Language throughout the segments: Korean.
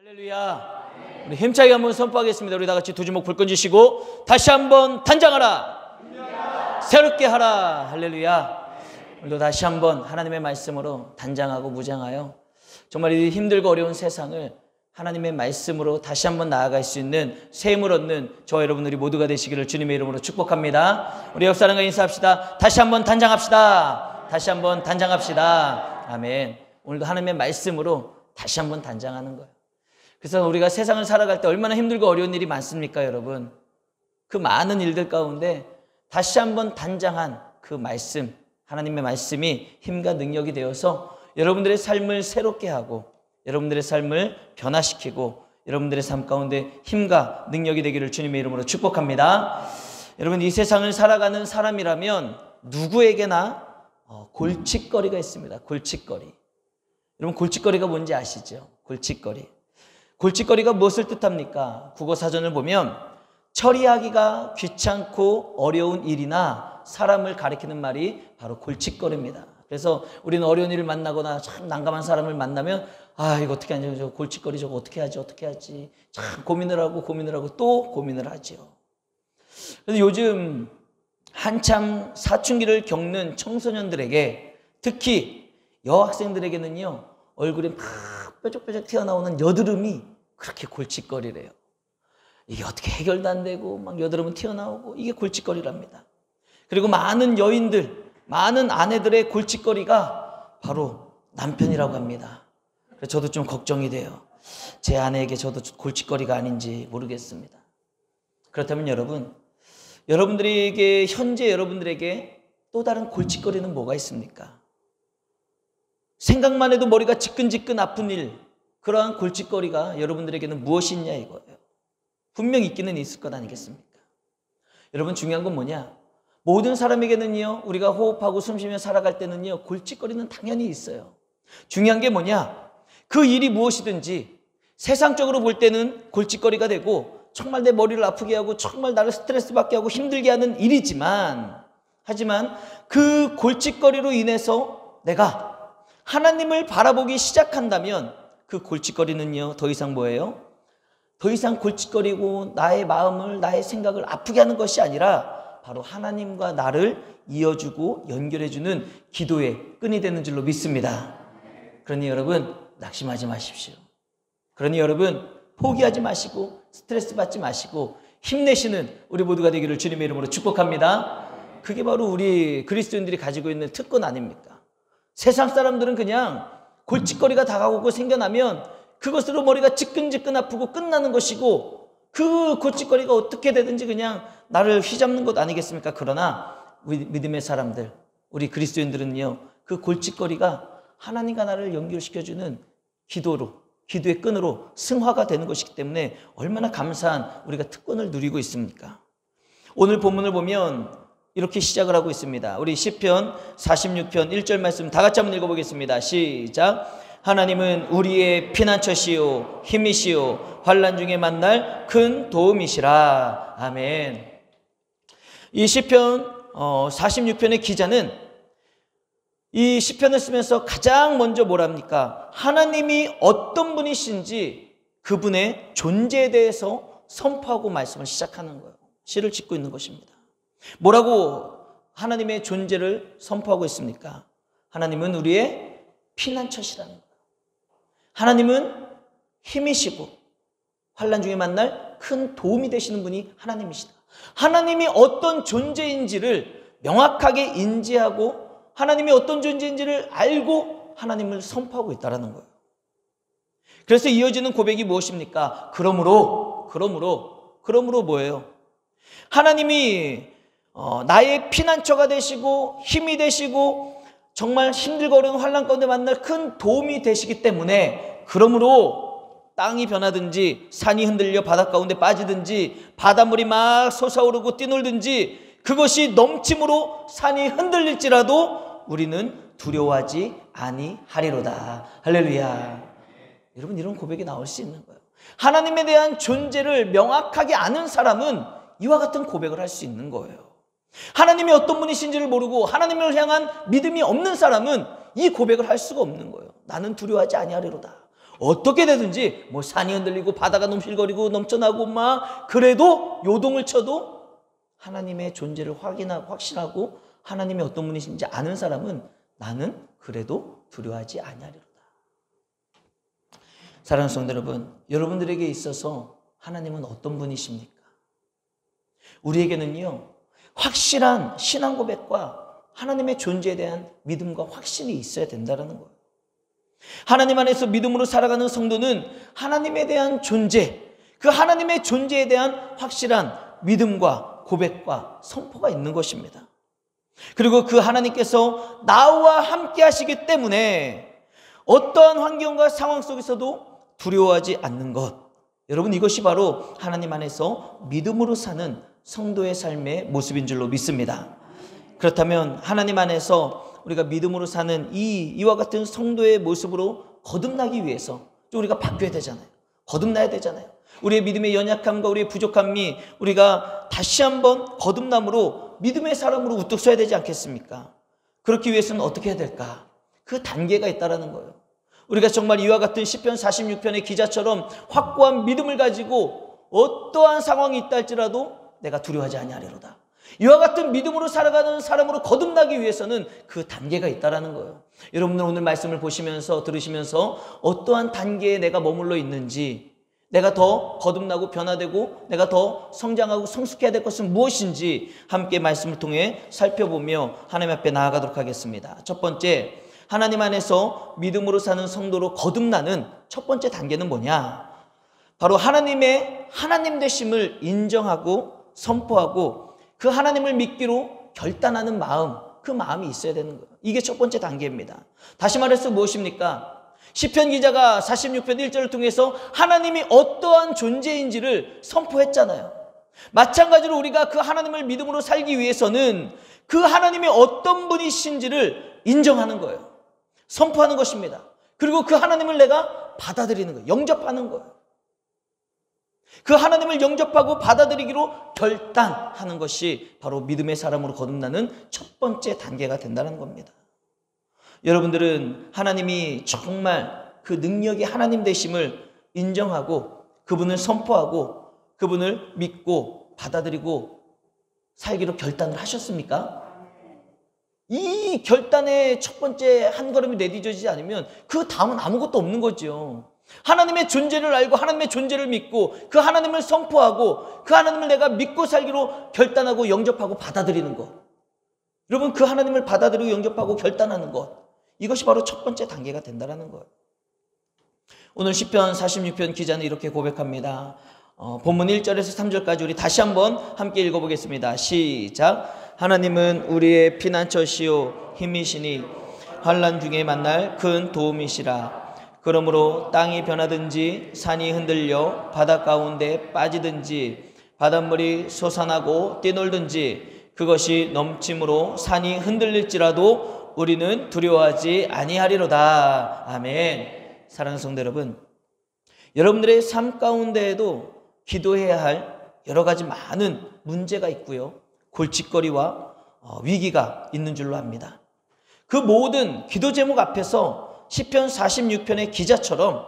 할렐루야. 우리 힘차게 한번 선포하겠습니다. 우리 다 같이 두 주먹 불 건지시고 다시 한번 단장하라. 새롭게 하라. 할렐루야. 오늘도 다시 한번 하나님의 말씀으로 단장하고 무장하여 정말 이 힘들고 어려운 세상을 하나님의 말씀으로 다시 한번 나아갈 수 있는 새 힘을 얻는 저와 여러분들이 모두가 되시기를 주님의 이름으로 축복합니다. 우리 옆 사람과 인사합시다. 다시 한번 단장합시다. 다시 한번 단장합시다. 아멘. 오늘도 하나님의 말씀으로 다시 한번 단장하는 거예요. 그래서 우리가 세상을 살아갈 때 얼마나 힘들고 어려운 일이 많습니까, 여러분? 그 많은 일들 가운데 다시 한번 단장한 그 말씀, 하나님의 말씀이 힘과 능력이 되어서 여러분들의 삶을 새롭게 하고 여러분들의 삶을 변화시키고 여러분들의 삶 가운데 힘과 능력이 되기를 주님의 이름으로 축복합니다. 여러분, 이 세상을 살아가는 사람이라면 누구에게나 골칫거리가 있습니다. 골칫거리. 여러분, 골칫거리가 뭔지 아시죠? 골칫거리. 골칫거리가 무엇을 뜻합니까? 국어사전을 보면 처리하기가 귀찮고 어려운 일이나 사람을 가리키는 말이 바로 골칫거리입니다. 그래서 우리는 어려운 일을 만나거나 참 난감한 사람을 만나면 이거 어떻게 하지? 저 골칫거리 저거 어떻게 하지? 참 고민을 하고 또 고민을 하죠. 그래서 요즘 한참 사춘기를 겪는 청소년들에게, 특히 여학생들에게는요, 얼굴에 막 뾰족뾰족 튀어나오는 여드름이 그렇게 골칫거리래요. 이게 어떻게 해결도 안 되고 막 여드름은 튀어나오고 이게 골칫거리랍니다. 그리고 많은 여인들, 많은 아내들의 골칫거리가 바로 남편이라고 합니다. 그래서 저도 좀 걱정이 돼요. 제 아내에게 저도 골칫거리가 아닌지 모르겠습니다. 그렇다면 여러분, 현재 여러분들에게 또 다른 골칫거리는 뭐가 있습니까? 생각만 해도 머리가 지끈지끈 아픈 일, 그러한 골칫거리가 여러분들에게는 무엇이 있냐 이거예요. 분명 있기는 있을 것 아니겠습니까? 여러분, 중요한 건 뭐냐? 모든 사람에게는요, 우리가 호흡하고 숨쉬며 살아갈 때는요, 골칫거리는 당연히 있어요. 중요한 게 뭐냐? 그 일이 무엇이든지 세상적으로 볼 때는 골칫거리가 되고 정말 내 머리를 아프게 하고 정말 나를 스트레스 받게 하고 힘들게 하는 일이지만, 하지만 그 골칫거리로 인해서 내가 하나님을 바라보기 시작한다면 그 골칫거리는요, 더 이상 뭐예요? 더 이상 골칫거리고 나의 마음을, 나의 생각을 아프게 하는 것이 아니라 바로 하나님과 나를 이어주고 연결해주는 기도의 끈이 되는 줄로 믿습니다. 그러니 여러분, 낙심하지 마십시오. 그러니 여러분, 포기하지 마시고 스트레스 받지 마시고 힘내시는 우리 모두가 되기를 주님의 이름으로 축복합니다. 그게 바로 우리 그리스도인들이 가지고 있는 특권 아닙니까? 세상 사람들은 그냥 골칫거리가 다가오고 생겨나면 그것으로 머리가 지끈지끈 아프고 끝나는 것이고 그 골칫거리가 어떻게 되든지 그냥 나를 휘잡는 것 아니겠습니까? 그러나 우리 믿음의 사람들, 우리 그리스도인들은요, 그 골칫거리가 하나님과 나를 연결시켜주는 기도의 끈으로 승화가 되는 것이기 때문에 얼마나 감사한 우리가 특권을 누리고 있습니까? 오늘 본문을 보면 이렇게 시작을 하고 있습니다. 우리 시편 46편 1절 말씀 다 같이 한번 읽어보겠습니다. 시작. 하나님은 우리의 피난처시요 힘이시요 환난 중에 만날 큰 도움이시라. 아멘. 이 시편 46편의 기자는 이 시편을 쓰면서 가장 먼저 뭐랍니까? 하나님이 어떤 분이신지 그분의 존재에 대해서 선포하고 말씀을 시작하는 거예요. 시를 짓고 있는 것입니다. 뭐라고 하나님의 존재를 선포하고 있습니까? 하나님은 우리의 피난처시라는 거예요. 하나님은 힘이시고 환난 중에 만날 큰 도움이 되시는 분이 하나님이시다. 하나님이 어떤 존재인지를 명확하게 인지하고 하나님이 어떤 존재인지를 알고 하나님을 선포하고 있다는 거예요. 그래서 이어지는 고백이 무엇입니까? 그러므로 뭐예요? 하나님이 나의 피난처가 되시고 힘이 되시고 정말 힘들고 어려운 환난 가운데 만날 큰 도움이 되시기 때문에, 그러므로 땅이 변하든지 산이 흔들려 바닷 가운데 빠지든지 바닷물이 막 솟아오르고 뛰놀든지 그것이 넘침으로 산이 흔들릴지라도 우리는 두려워하지 아니하리로다. 할렐루야. 여러분, 이런 고백이 나올 수 있는 거예요. 하나님에 대한 존재를 명확하게 아는 사람은 이와 같은 고백을 할 수 있는 거예요. 하나님이 어떤 분이신지를 모르고 하나님을 향한 믿음이 없는 사람은 이 고백을 할 수가 없는 거예요. 나는 두려워하지 아니하리로다. 어떻게 되든지 뭐 산이 흔들리고 바다가 넘실거리고 넘쳐나고 막 그래도 요동을 쳐도 하나님의 존재를 확신하고 하나님이 어떤 분이신지 아는 사람은 나는 그래도 두려워하지 아니하리로다. 사랑하는 성도 여러분, 여러분들에게 있어서 하나님은 어떤 분이십니까? 우리에게는요, 확실한 신앙 고백과 하나님의 존재에 대한 믿음과 확신이 있어야 된다는 거예요. 하나님 안에서 믿음으로 살아가는 성도는 하나님에 대한 존재, 그 하나님의 존재에 대한 확실한 믿음과 고백과 선포가 있는 것입니다. 그리고 그 하나님께서 나와 함께 하시기 때문에 어떠한 환경과 상황 속에서도 두려워하지 않는 것, 여러분 이것이 바로 하나님 안에서 믿음으로 사는 성도의 삶의 모습인 줄로 믿습니다. 그렇다면 하나님 안에서 우리가 믿음으로 사는 이와 같은 성도의 모습으로 거듭나기 위해서 좀 우리가 바뀌어야 되잖아요. 거듭나야 되잖아요. 우리의 믿음의 연약함과 우리의 부족함이 우리가 다시 한번 거듭남으로 믿음의 사람으로 우뚝 서야 되지 않겠습니까? 그렇기 위해서는 어떻게 해야 될까? 그 단계가 있다는 거예요. 우리가 정말 이와 같은 시편 46편의 기자처럼 확고한 믿음을 가지고 어떠한 상황이 있다 할지라도 내가 두려워하지 아니하리로다. 이와 같은 믿음으로 살아가는 사람으로 거듭나기 위해서는 그 단계가 있다는 거예요. 여러분들 오늘 말씀을 보시면서 들으시면서 어떠한 단계에 내가 머물러 있는지, 내가 더 거듭나고 변화되고 내가 더 성장하고 성숙해야 될 것은 무엇인지 함께 말씀을 통해 살펴보며 하나님 앞에 나아가도록 하겠습니다. 첫 번째, 하나님 안에서 믿음으로 사는 성도로 거듭나는 첫 번째 단계는 뭐냐? 바로 하나님의 하나님 되심을 인정하고 선포하고 그 하나님을 믿기로 결단하는 마음, 그 마음이 있어야 되는 거예요. 이게 첫 번째 단계입니다. 다시 말해서 무엇입니까? 시편 기자가 46편 1절을 통해서 하나님이 어떠한 존재인지를 선포했잖아요. 마찬가지로 우리가 그 하나님을 믿음으로 살기 위해서는 그 하나님이 어떤 분이신지를 인정하는 거예요. 선포하는 것입니다. 그리고 그 하나님을 내가 받아들이는 거예요. 영접하는 거예요. 그 하나님을 영접하고 받아들이기로 결단하는 것이 바로 믿음의 사람으로 거듭나는 첫 번째 단계가 된다는 겁니다. 여러분들은 하나님이 정말 그 능력이 하나님 되심을 인정하고 그분을 선포하고 그분을 믿고 받아들이고 살기로 결단을 하셨습니까? 이 결단의 첫 번째 한 걸음이 내디뎌지지 않으면 그 다음은 아무것도 없는 거죠. 하나님의 존재를 알고 하나님의 존재를 믿고 그 하나님을 선포하고 그 하나님을 내가 믿고 살기로 결단하고 영접하고 받아들이는 것, 여러분 그 하나님을 받아들이고 영접하고 결단하는 것, 이것이 바로 첫 번째 단계가 된다는 거예요. 오늘 시편 46편 기자는 이렇게 고백합니다. 본문 1절에서 3절까지 우리 다시 한번 함께 읽어보겠습니다. 시작. 하나님은 우리의 피난처시요 힘이시니 환난 중에 만날 큰 도움이시라. 그러므로 땅이 변하든지 산이 흔들려 바다 가운데 빠지든지 바닷물이 솟아나고 뛰놀든지 그것이 넘침으로 산이 흔들릴지라도 우리는 두려워하지 아니하리로다. 아멘. 사랑하는 성도 여러분, 여러분들의 삶 가운데에도 기도해야 할 여러 가지 많은 문제가 있고요, 골칫거리와 위기가 있는 줄로 압니다. 그 모든 기도 제목 앞에서 시편 46편의 기자처럼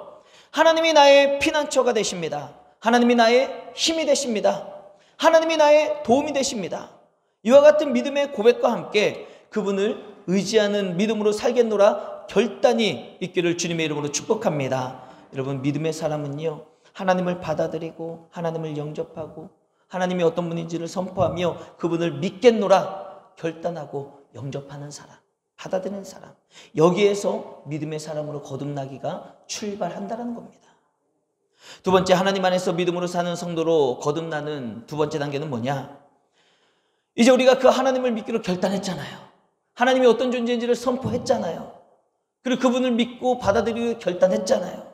하나님이 나의 피난처가 되십니다. 하나님이 나의 힘이 되십니다. 하나님이 나의 도움이 되십니다. 이와 같은 믿음의 고백과 함께 그분을 의지하는 믿음으로 살겠노라 결단이 있기를 주님의 이름으로 축복합니다. 여러분, 믿음의 사람은요, 하나님을 받아들이고 하나님을 영접하고 하나님이 어떤 분인지를 선포하며 그분을 믿겠노라 결단하고 영접하는 사람, 받아들이는 사람, 여기에서 믿음의 사람으로 거듭나기가 출발한다는 겁니다. 두 번째, 하나님 안에서 믿음으로 사는 성도로 거듭나는 두 번째 단계는 뭐냐? 이제 우리가 그 하나님을 믿기로 결단했잖아요. 하나님이 어떤 존재인지를 선포했잖아요. 그리고 그분을 믿고 받아들이기로 결단했잖아요.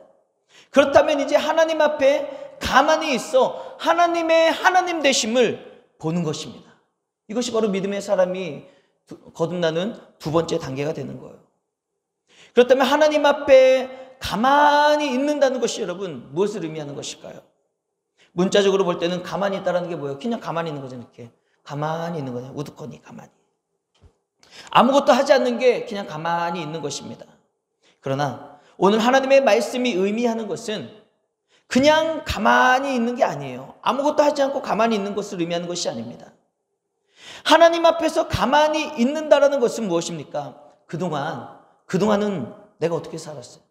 그렇다면 이제 하나님 앞에 가만히 있어 하나님의 하나님 되심을 보는 것입니다. 이것이 바로 믿음의 사람이 거듭나는 두 번째 단계가 되는 거예요. 그렇다면 하나님 앞에 가만히 있는다는 것이 여러분 무엇을 의미하는 것일까요? 문자적으로 볼 때는 가만히 있다는 게 뭐예요? 그냥 가만히 있는 거죠. 이렇게 가만히 있는 거죠. 우두커니 가만히. 아무것도 하지 않는 게 그냥 가만히 있는 것입니다. 그러나 오늘 하나님의 말씀이 의미하는 것은 그냥 가만히 있는 게 아니에요. 아무것도 하지 않고 가만히 있는 것을 의미하는 것이 아닙니다. 하나님 앞에서 가만히 있는다라는 것은 무엇입니까? 그동안은 내가 어떻게 살았어요?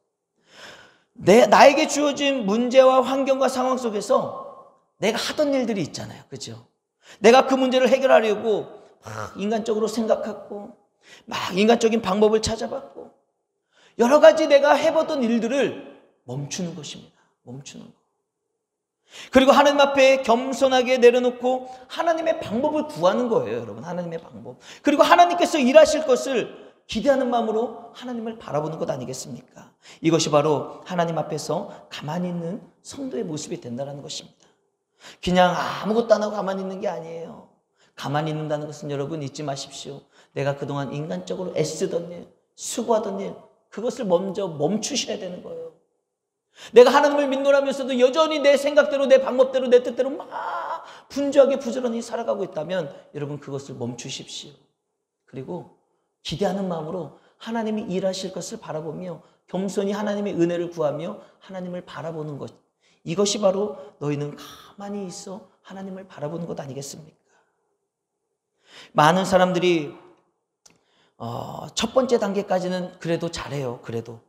나에게 주어진 문제와 환경과 상황 속에서 내가 하던 일들이 있잖아요. 그죠? 내가 그 문제를 해결하려고 막 인간적으로 생각하고 막 인간적인 방법을 찾아봤고 여러 가지 내가 해보던 일들을 멈추는 것입니다. 멈추는 것. 그리고 하나님 앞에 겸손하게 내려놓고 하나님의 방법을 구하는 거예요. 여러분, 하나님의 방법. 그리고 하나님께서 일하실 것을 기대하는 마음으로 하나님을 바라보는 것 아니겠습니까? 이것이 바로 하나님 앞에서 가만히 있는 성도의 모습이 된다는 것입니다. 그냥 아무것도 안 하고 가만히 있는 게 아니에요. 가만히 있는다는 것은 여러분 잊지 마십시오. 내가 그동안 인간적으로 애쓰던 일, 수고하던 일, 그것을 먼저 멈추셔야 되는 거예요. 내가 하나님을 믿노라면서도 여전히 내 생각대로, 내 방법대로, 내 뜻대로 막 분주하게 부지런히 살아가고 있다면 여러분 그것을 멈추십시오. 그리고 기대하는 마음으로 하나님이 일하실 것을 바라보며 겸손히 하나님의 은혜를 구하며 하나님을 바라보는 것. 이것이 바로 너희는 가만히 있어 하나님을 바라보는 것 아니겠습니까? 많은 사람들이 첫 번째 단계까지는 그래도 잘해요. 그래도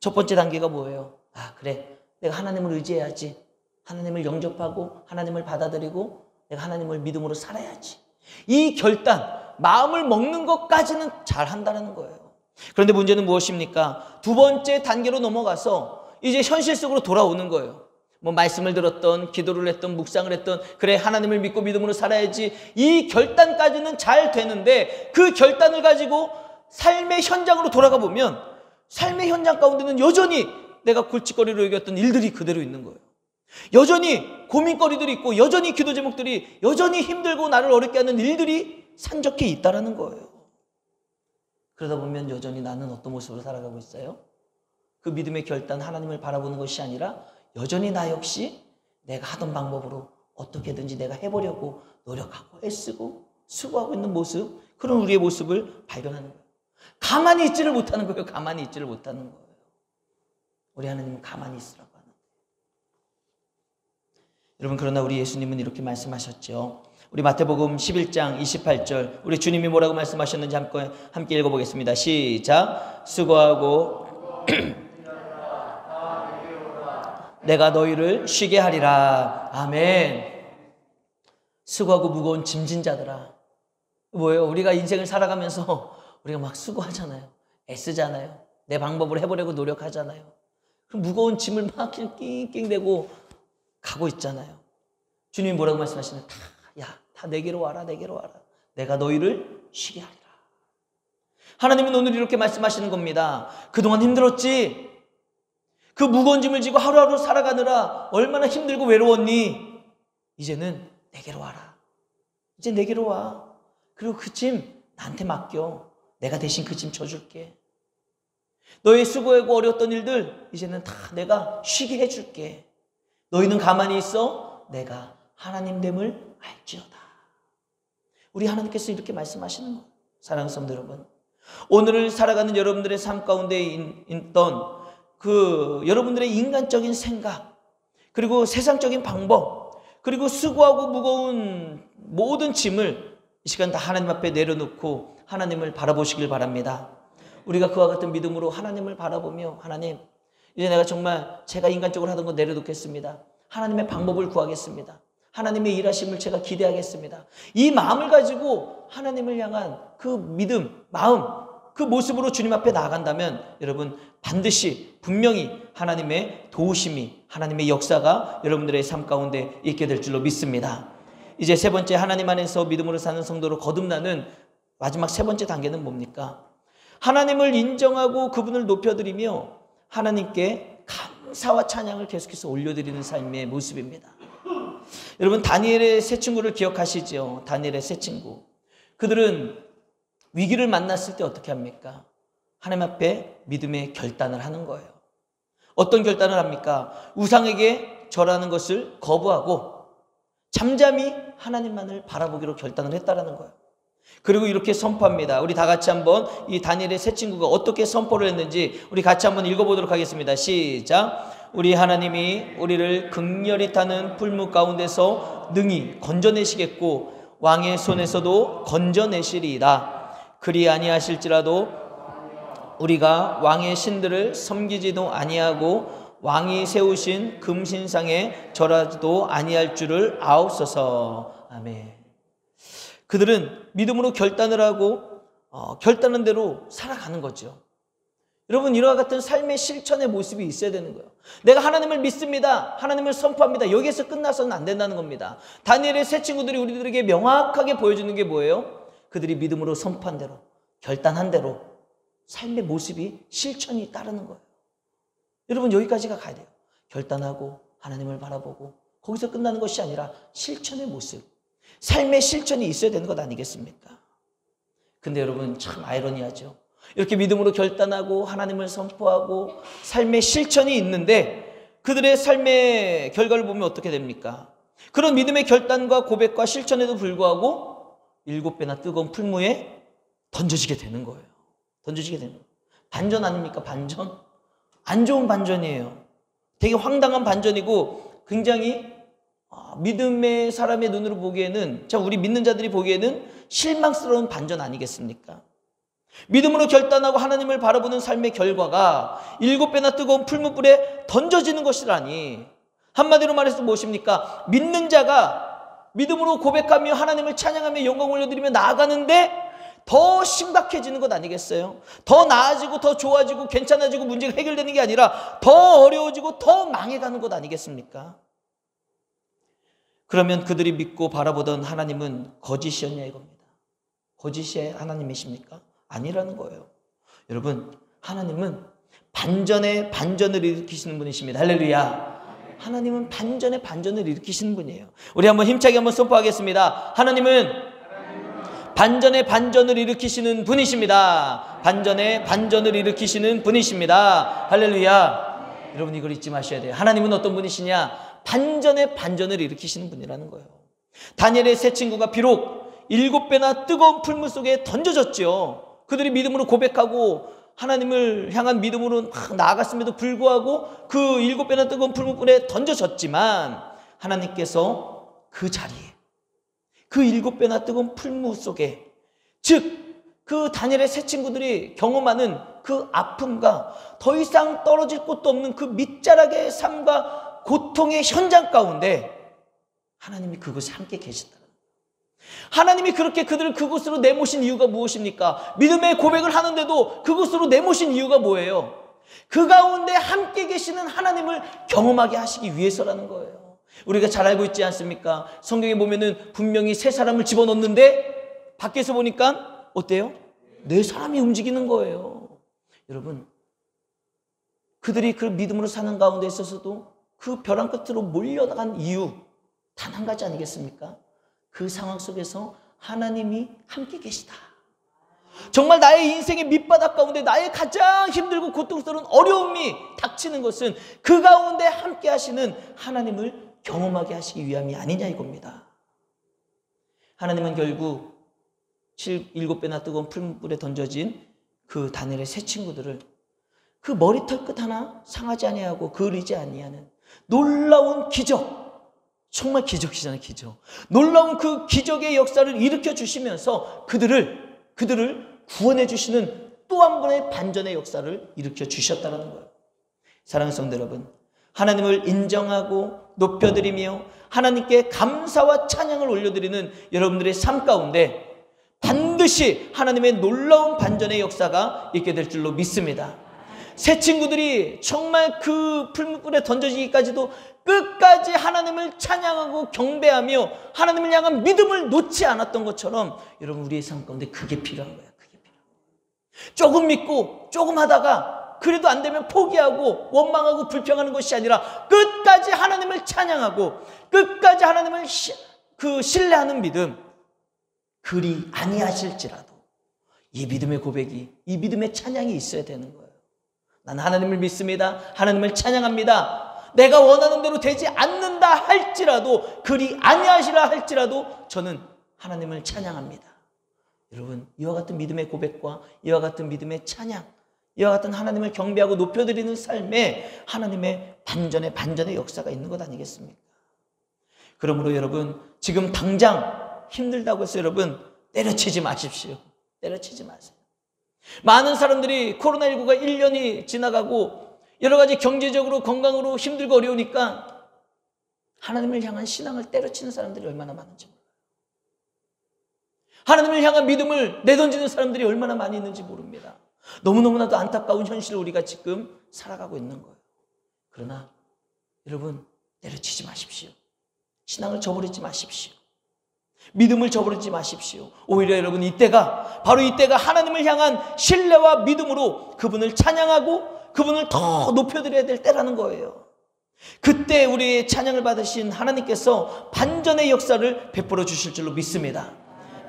첫 번째 단계가 뭐예요? 그래, 내가 하나님을 의지해야지. 하나님을 영접하고 하나님을 받아들이고 내가 하나님을 믿음으로 살아야지. 이 결단, 마음을 먹는 것까지는 잘한다는 거예요. 그런데 문제는 무엇입니까? 두 번째 단계로 넘어가서 이제 현실 속으로 돌아오는 거예요. 뭐 말씀을 들었던, 기도를 했던, 묵상을 했던, 그래 하나님을 믿고 믿음으로 살아야지. 이 결단까지는 잘 되는데 그 결단을 가지고 삶의 현장으로 돌아가 보면 삶의 현장 가운데는 여전히 내가 골칫거리로 여겼던 일들이 그대로 있는 거예요. 여전히 고민거리들이 있고 여전히 기도 제목들이 여전히 힘들고 나를 어렵게 하는 일들이 산적해 있다라는 거예요. 그러다 보면 여전히 나는 어떤 모습으로 살아가고 있어요? 그 믿음의 결단, 하나님을 바라보는 것이 아니라 여전히 나 역시 내가 하던 방법으로 어떻게든지 내가 해보려고 노력하고 애쓰고 수고하고 있는 모습, 그런 우리의 모습을 발견하는 거예요. 가만히 있지를 못하는 거예요. 가만히 있지를 못하는 거예요. 우리 하나님은 가만히 있으라고 하는 거예요. 여러분, 그러나 우리 예수님은 이렇게 말씀하셨죠. 우리 마태복음 11장 28절, 우리 주님이 뭐라고 말씀하셨는지 함께 읽어보겠습니다. 시작. 수고하고 내가 너희를 쉬게 하리라. 아멘. 수고하고 무거운 짐진 자들아. 뭐예요? 우리가 인생을 살아가면서 우리가 막 수고하잖아요. 애쓰잖아요. 내 방법으로 해보려고 노력하잖아요. 그럼 무거운 짐을 막 낑낑대고 가고 있잖아요. 주님이 뭐라고 말씀하시나요? 다 내게로 와라, 내게로 와라. 내가 너희를 쉬게 하리라. 하나님은 오늘 이렇게 말씀하시는 겁니다. 그동안 힘들었지? 그 무거운 짐을 지고 하루하루 살아가느라 얼마나 힘들고 외로웠니? 이제는 내게로 와라. 이제 내게로 와. 그리고 그 짐 나한테 맡겨. 내가 대신 그 짐 져줄게. 너의 수고하고 어려웠던 일들 이제는 다 내가 쉬게 해줄게. 너희는 가만히 있어. 내가 하나님됨을 알지어다. 우리 하나님께서 이렇게 말씀하시는 거예요. 사랑하는 성도 여러분, 오늘을 살아가는 여러분들의 삶 가운데 있던 그 여러분들의 인간적인 생각, 그리고 세상적인 방법, 그리고 수고하고 무거운 모든 짐을 이 시간 다 하나님 앞에 내려놓고 하나님을 바라보시길 바랍니다. 우리가 그와 같은 믿음으로 하나님을 바라보며, 하나님, 이제 내가 정말 제가 인간적으로 하던 거 내려놓겠습니다. 하나님의 방법을 구하겠습니다. 하나님의 일하심을 제가 기대하겠습니다. 이 마음을 가지고 하나님을 향한 그 믿음, 마음, 그 모습으로 주님 앞에 나아간다면 여러분 반드시 분명히 하나님의 도우심이, 하나님의 역사가 여러분들의 삶 가운데 있게 될 줄로 믿습니다. 이제 세 번째, 하나님 안에서 믿음으로 사는 성도로 거듭나는 마지막 세 번째 단계는 뭡니까? 하나님을 인정하고 그분을 높여드리며 하나님께 감사와 찬양을 계속해서 올려드리는 삶의 모습입니다. 여러분, 다니엘의 세 친구를 기억하시죠? 다니엘의 세 친구. 그들은 위기를 만났을 때 어떻게 합니까? 하나님 앞에 믿음의 결단을 하는 거예요. 어떤 결단을 합니까? 우상에게 절하는 것을 거부하고 잠잠히 하나님만을 바라보기로 결단을 했다라는 거예요. 그리고 이렇게 선포합니다. 우리 다 같이 한번 이 다니엘의 세 친구가 어떻게 선포를 했는지 우리 같이 한번 읽어보도록 하겠습니다. 시작. 우리 하나님이 우리를 극렬히 타는 풀무 가운데서 능히 건져내시겠고 왕의 손에서도 건져내시리이다. 그리 아니하실지라도 우리가 왕의 신들을 섬기지도 아니하고 왕이 세우신 금신상에 절하지도 아니할 줄을 아옵소서. 아멘. 그들은 믿음으로 결단을 하고 결단한 대로 살아가는 거죠. 여러분, 이와 같은 삶의 실천의 모습이 있어야 되는 거예요. 내가 하나님을 믿습니다. 하나님을 선포합니다. 여기에서 끝나서는 안 된다는 겁니다. 다니엘의 세 친구들이 우리들에게 명확하게 보여주는 게 뭐예요? 그들이 믿음으로 선포한 대로, 결단한 대로 삶의 모습이 실천이 따르는 거예요. 여러분, 여기까지가 가야 돼요. 결단하고 하나님을 바라보고 거기서 끝나는 것이 아니라 실천의 모습, 삶의 실천이 있어야 되는 것 아니겠습니까? 근데 여러분, 참 아이러니하죠. 이렇게 믿음으로 결단하고 하나님을 선포하고 삶의 실천이 있는데 그들의 삶의 결과를 보면 어떻게 됩니까? 그런 믿음의 결단과 고백과 실천에도 불구하고 7배나 뜨거운 풀무에 던져지게 되는 거예요. 던져지게 되는 거예요. 반전 아닙니까? 반전? 안 좋은 반전이에요. 되게 황당한 반전이고 굉장히 믿음의 사람의 눈으로 보기에는, 우리 믿는 자들이 보기에는 실망스러운 반전 아니겠습니까? 믿음으로 결단하고 하나님을 바라보는 삶의 결과가 7배나 뜨거운 풀무불에 던져지는 것이라니, 한마디로 말해서 무엇입니까? 믿는 자가 믿음으로 고백하며 하나님을 찬양하며 영광 올려드리며 나아가는데 더 심각해지는 것 아니겠어요? 더 나아지고 더 좋아지고 괜찮아지고 문제가 해결되는 게 아니라 더 어려워지고 더 망해가는 것 아니겠습니까? 그러면 그들이 믿고 바라보던 하나님은 거짓이었냐 이겁니다. 거짓이 하나님이십니까? 아니라는 거예요. 여러분, 하나님은 반전에 반전을 일으키시는 분이십니다. 할렐루야. 하나님은 반전에 반전을 일으키시는 분이에요. 우리 한번 힘차게 한번 선포하겠습니다. 하나님은 반전에 반전을 일으키시는 분이십니다. 반전에 반전을 일으키시는 분이십니다. 할렐루야. 여러분, 이걸 잊지 마셔야 돼요. 하나님은 어떤 분이시냐? 반전에 반전을 일으키시는 분이라는 거예요. 다니엘의 세 친구가 비록 7배나 뜨거운 풀무 속에 던져졌죠. 그들이 믿음으로 고백하고 하나님을 향한 믿음으로 나아갔음에도 불구하고 그 7배나 뜨거운 풀무불에 던져졌지만 하나님께서 그 자리에, 그 7배나 뜨거운 풀무 속에, 즉 그 다니엘의 세 친구들이 경험하는 그 아픔과 더 이상 떨어질 곳도 없는 그 밑자락의 삶과 고통의 현장 가운데 하나님이 그곳에 함께 계시다. 하나님이 그렇게 그들을 그곳으로 내모신 이유가 무엇입니까? 믿음의 고백을 하는데도 그곳으로 내모신 이유가 뭐예요? 그 가운데 함께 계시는 하나님을 경험하게 하시기 위해서라는 거예요. 우리가 잘 알고 있지 않습니까? 성경에 보면은 분명히 세 사람을 집어넣는데 밖에서 보니까 어때요? 네 사람이 움직이는 거예요. 여러분, 그들이 그 믿음으로 사는 가운데 있어서도 그 벼랑 끝으로 몰려나간 이유 단 한 가지 아니겠습니까? 그 상황 속에서 하나님이 함께 계시다. 정말 나의 인생의 밑바닥 가운데 나의 가장 힘들고 고통스러운 어려움이 닥치는 것은 그 가운데 함께 하시는 하나님을 경험하게 하시기 위함이 아니냐 이겁니다. 하나님은 결국 7배나 뜨거운 풀물에 던져진 그 다니엘의 세 친구들을 그 머리털 끝 하나 상하지 아니하고 그을리지 아니하는 놀라운 기적, 정말 기적이잖아요. 기적. 놀라운 그 기적의 역사를 일으켜 주시면서 그들을 구원해 주시는 또 한 번의 반전의 역사를 일으켜 주셨다는 거예요. 사랑하는 성도 여러분, 하나님을 인정하고 높여드리며 하나님께 감사와 찬양을 올려드리는 여러분들의 삶 가운데 반드시 하나님의 놀라운 반전의 역사가 있게 될 줄로 믿습니다. 새 친구들이 정말 그 풀무불에 던져지기까지도 끝까지 하나님을 찬양하고 경배하며 하나님을 향한 믿음을 놓지 않았던 것처럼 여러분, 우리의 삶 가운데 그게 필요한 거야. 그게 필요한 거야. 조금 믿고 조금 하다가 그래도 안 되면 포기하고 원망하고 불평하는 것이 아니라 끝까지 하나님을 찬양하고 끝까지 하나님을 신뢰하는 믿음, 그리 아니하실지라도 이 믿음의 고백이, 이 믿음의 찬양이 있어야 되는 거예요. 나는 하나님을 믿습니다. 하나님을 찬양합니다. 내가 원하는 대로 되지 않는다 할지라도, 그리 아니하시라 할지라도 저는 하나님을 찬양합니다. 여러분, 이와 같은 믿음의 고백과 이와 같은 믿음의 찬양, 이와 같은 하나님을 경배하고 높여드리는 삶에 하나님의 반전의 역사가 있는 것 아니겠습니까? 그러므로 여러분, 지금 당장 힘들다고 해서 여러분 때려치지 마십시오. 때려치지 마세요. 많은 사람들이 코로나19가 1년이 지나가고 여러 가지 경제적으로 건강으로 힘들고 어려우니까 하나님을 향한 신앙을 때려치는 사람들이 얼마나 많은지 몰라요. 하나님을 향한 믿음을 내던지는 사람들이 얼마나 많이 있는지 모릅니다. 너무너무나도 안타까운 현실을 우리가 지금 살아가고 있는 거예요. 그러나 여러분, 때려치지 마십시오. 신앙을 저버리지 마십시오. 믿음을 저버리지 마십시오. 오히려 여러분, 바로 이때가 하나님을 향한 신뢰와 믿음으로 그분을 찬양하고 그분을 더 높여드려야 될 때라는 거예요. 그때 우리의 찬양을 받으신 하나님께서 반전의 역사를 베풀어 주실 줄로 믿습니다.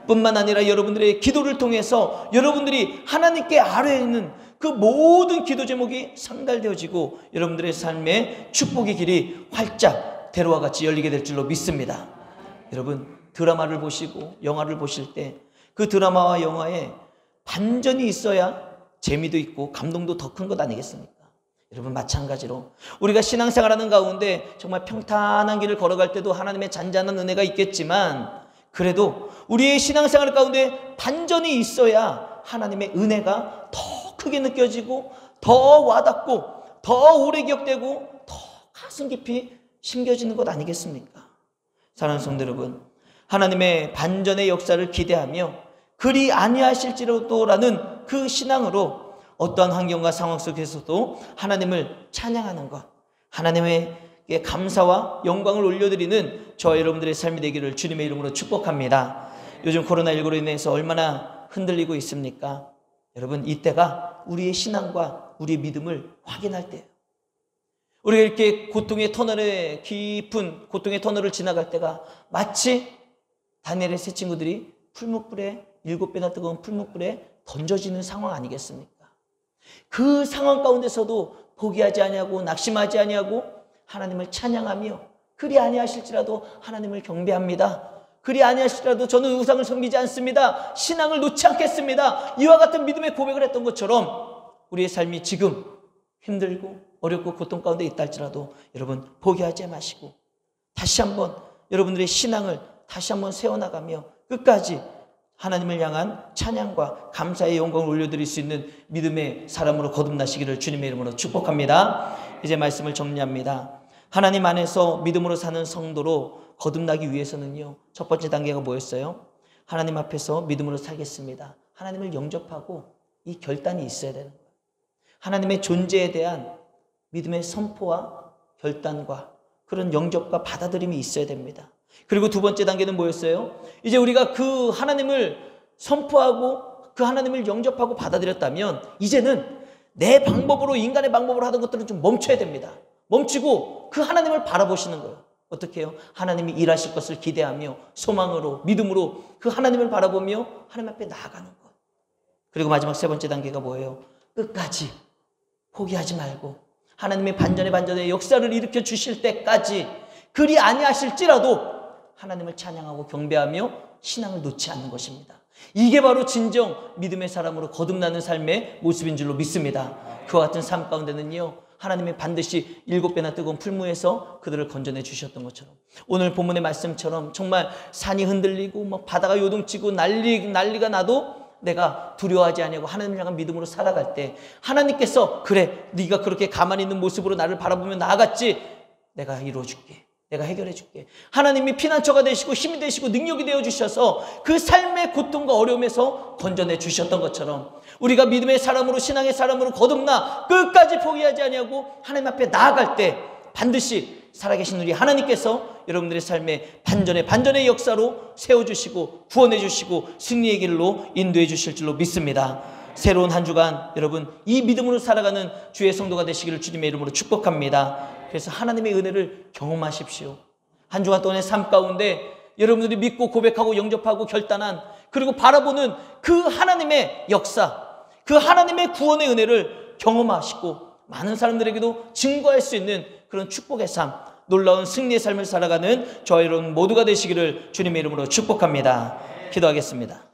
뿐만 아니라 여러분들의 기도를 통해서 여러분들이 하나님께 아뢰어 있는 그 모든 기도 제목이 상달되어지고 여러분들의 삶의 축복의 길이 활짝 대로와 같이 열리게 될 줄로 믿습니다. 여러분, 드라마를 보시고 영화를 보실 때 그 드라마와 영화에 반전이 있어야 재미도 있고 감동도 더 큰 것 아니겠습니까? 여러분, 마찬가지로 우리가 신앙생활하는 가운데 정말 평탄한 길을 걸어갈 때도 하나님의 잔잔한 은혜가 있겠지만, 그래도 우리의 신앙생활 가운데 반전이 있어야 하나님의 은혜가 더 크게 느껴지고 더 와닿고 더 오래 기억되고 더 가슴 깊이 심겨지는 것 아니겠습니까? 사랑하는 성도 여러분, 하나님의 반전의 역사를 기대하며 그리 아니하실지라도라는 그 신앙으로 어떠한 환경과 상황 속에서도 하나님을 찬양하는 것, 하나님에게 감사와 영광을 올려드리는 저와 여러분들의 삶이 되기를 주님의 이름으로 축복합니다. 요즘 코로나19로 인해서 얼마나 흔들리고 있습니까? 여러분, 이때가 우리의 신앙과 우리의 믿음을 확인할 때예요. 우리가 이렇게 깊은 고통의 터널을 지나갈 때가 마치 다니엘의 세 친구들이 풀무불에 7배나 뜨거운 풀무불에 던져지는 상황 아니겠습니까? 그 상황 가운데서도 포기하지 아니하고 낙심하지 아니하고 하나님을 찬양하며 그리 아니하실지라도 하나님을 경배합니다. 그리 아니하실지라도 저는 우상을 섬기지 않습니다. 신앙을 놓지 않겠습니다. 이와 같은 믿음의 고백을 했던 것처럼 우리의 삶이 지금 힘들고 어렵고 고통 가운데 있다 할지라도 여러분, 포기하지 마시고 다시 한번 여러분들의 신앙을 다시 한번 세워나가며 끝까지 하나님을 향한 찬양과 감사의 영광을 올려드릴 수 있는 믿음의 사람으로 거듭나시기를 주님의 이름으로 축복합니다. 이제 말씀을 정리합니다. 하나님 안에서 믿음으로 사는 성도로 거듭나기 위해서는요, 첫 번째 단계가 뭐였어요? 하나님 앞에서 믿음으로 살겠습니다. 하나님을 영접하고 이 결단이 있어야 되는 거예요. 하나님의 존재에 대한 믿음의 선포와 결단과 그런 영접과 받아들임이 있어야 됩니다. 그리고 두 번째 단계는 뭐였어요? 이제 우리가 그 하나님을 선포하고 그 하나님을 영접하고 받아들였다면 이제는 내 방법으로, 인간의 방법으로 하던 것들은 좀 멈춰야 됩니다. 멈추고 그 하나님을 바라보시는 거예요. 어떻게 해요? 하나님이 일하실 것을 기대하며 소망으로, 믿음으로 그 하나님을 바라보며 하나님 앞에 나아가는 것. 그리고 마지막 세 번째 단계가 뭐예요? 끝까지 포기하지 말고 하나님의 반전의 역사를 일으켜 주실 때까지 그리 아니하실지라도 하나님을 찬양하고 경배하며 신앙을 놓지 않는 것입니다. 이게 바로 진정 믿음의 사람으로 거듭나는 삶의 모습인 줄로 믿습니다. 그와 같은 삶 가운데는요, 하나님이 반드시 7배나 뜨거운 풀무에서 그들을 건져내 주셨던 것처럼, 오늘 본문의 말씀처럼 정말 산이 흔들리고 막 바다가 요동치고 난리가 나도 내가 두려워하지 아니하고 하나님을 향한 믿음으로 살아갈 때 하나님께서 그래, 네가 그렇게 가만히 있는 모습으로 나를 바라보며 나아갔지, 내가 이루어줄게, 내가 해결해 줄게. 하나님이 피난처가 되시고 힘이 되시고 능력이 되어 주셔서 그 삶의 고통과 어려움에서 건져내 주셨던 것처럼 우리가 믿음의 사람으로, 신앙의 사람으로 거듭나 끝까지 포기하지 아니하고 하나님 앞에 나아갈 때 반드시 살아계신 우리 하나님께서 여러분들의 삶에 반전의 역사로 세워주시고 구원해 주시고 승리의 길로 인도해 주실 줄로 믿습니다. 새로운 한 주간 여러분, 이 믿음으로 살아가는 주의 성도가 되시기를 주님의 이름으로 축복합니다. 그래서 하나님의 은혜를 경험하십시오. 한 주간 동안의 삶 가운데 여러분들이 믿고 고백하고 영접하고 결단한, 그리고 바라보는 그 하나님의 역사, 그 하나님의 구원의 은혜를 경험하시고 많은 사람들에게도 증거할 수 있는 그런 축복의 삶, 놀라운 승리의 삶을 살아가는 저와 여러분 모두가 되시기를 주님의 이름으로 축복합니다. 기도하겠습니다.